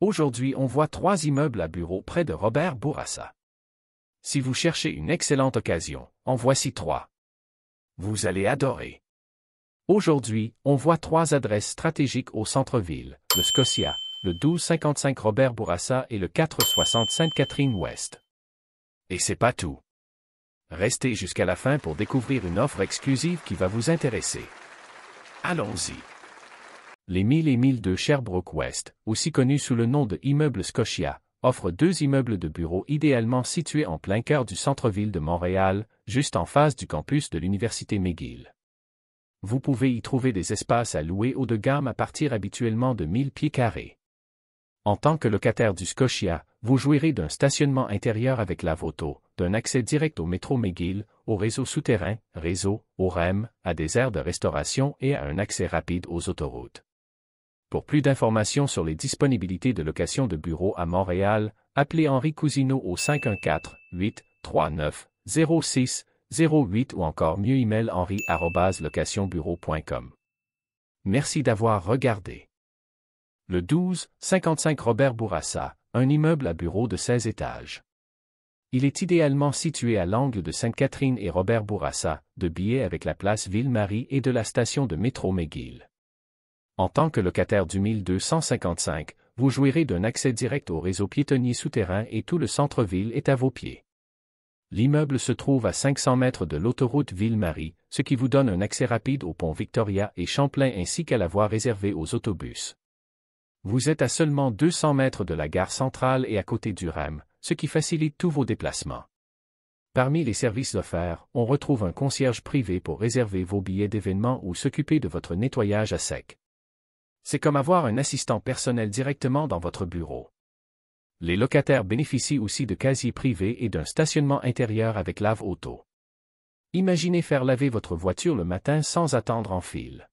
Aujourd'hui, on voit 3 immeubles à bureaux près de Robert Bourassa. Si vous cherchez une excellente occasion, en voici 3. Vous allez adorer. Aujourd'hui, on voit 3 adresses stratégiques au centre-ville, le Scotia, le 1255 Robert Bourassa et le 460 Sainte-Catherine-Ouest. Et c'est pas tout. Restez jusqu'à la fin pour découvrir une offre exclusive qui va vous intéresser. Allons-y. Les 1000 et 1000 de Sherbrooke-Ouest, aussi connus sous le nom de immeuble Scotia, offre 2 immeubles de bureaux idéalement situés en plein cœur du centre-ville de Montréal, juste en face du campus de l'Université McGill. Vous pouvez y trouver des espaces à louer haut de gamme à partir habituellement de 1000 pieds carrés. En tant que locataire du Scotia, vous jouirez d'un stationnement intérieur avec lave-auto, d'un accès direct au métro McGill, au réseau souterrain, au REM, à des aires de restauration et à un accès rapide aux autoroutes. Pour plus d'informations sur les disponibilités de location de bureaux à Montréal, appelez Henri Cousineau au 514-839-0608 ou encore mieux email henri@locationbureau.com. Merci d'avoir regardé. Le 1255 Robert Bourassa, un immeuble à bureaux de 16 étages. Il est idéalement situé à l'angle de Sainte-Catherine et Robert Bourassa, de biais avec la place Ville-Marie et de la station de métro McGill. En tant que locataire du 1255, vous jouirez d'un accès direct au réseau piétonnier souterrain et tout le centre-ville est à vos pieds. L'immeuble se trouve à 500 mètres de l'autoroute Ville-Marie, ce qui vous donne un accès rapide au pont Victoria et Champlain ainsi qu'à la voie réservée aux autobus. Vous êtes à seulement 200 mètres de la gare centrale et à côté du REM, ce qui facilite tous vos déplacements. Parmi les services offerts, on retrouve un concierge privé pour réserver vos billets d'événements ou s'occuper de votre nettoyage à sec. C'est comme avoir un assistant personnel directement dans votre bureau. Les locataires bénéficient aussi de casiers privés et d'un stationnement intérieur avec lave-auto. Imaginez faire laver votre voiture le matin sans attendre en file.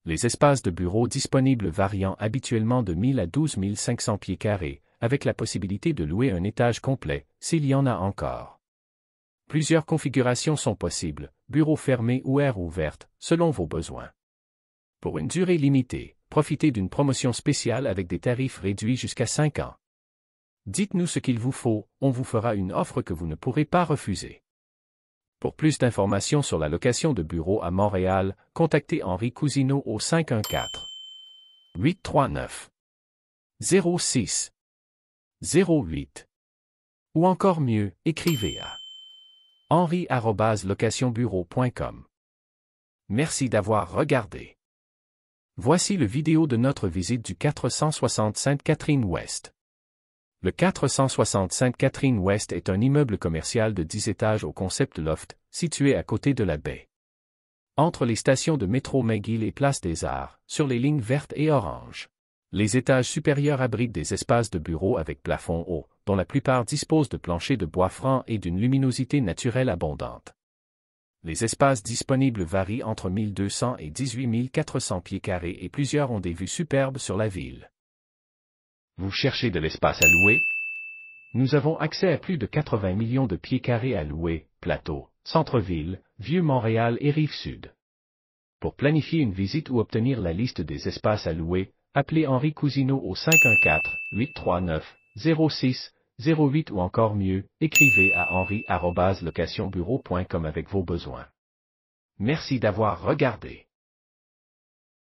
Les espaces de bureau disponibles variant habituellement de 1000 à 12 500 pieds carrés, avec la possibilité de louer un étage complet, s'il y en a encore. Plusieurs configurations sont possibles, bureau fermé ou aire ouverte, selon vos besoins. Pour une durée limitée, profitez d'une promotion spéciale avec des tarifs réduits jusqu'à 5 ans. Dites-nous ce qu'il vous faut, on vous fera une offre que vous ne pourrez pas refuser. Pour plus d'informations sur la location de bureaux à Montréal, contactez Henri Cousineau au 514-839-0608. Ou encore mieux, écrivez à henri@locationbureau.com. Merci d'avoir regardé. Voici le vidéo de notre visite du 460 Sainte-Catherine-Ouest. Le 460 Sainte-Catherine-Ouest est un immeuble commercial de 10 étages au concept loft, situé à côté de la baie. Entre les stations de métro McGill et Place des Arts, sur les lignes vertes et oranges. Les étages supérieurs abritent des espaces de bureaux avec plafond haut, dont la plupart disposent de planchers de bois franc et d'une luminosité naturelle abondante. Les espaces disponibles varient entre 1200 et 18 400 pieds carrés et plusieurs ont des vues superbes sur la ville. Vous cherchez de l'espace à louer? Nous avons accès à plus de 80 millions de pieds carrés à louer, plateau, centre-ville, Vieux-Montréal et Rive-Sud. Pour planifier une visite ou obtenir la liste des espaces à louer, appelez Henri Cousineau au 514-839-0608 ou encore mieux, écrivez à henri@locationbureau.com avec vos besoins. Merci d'avoir regardé.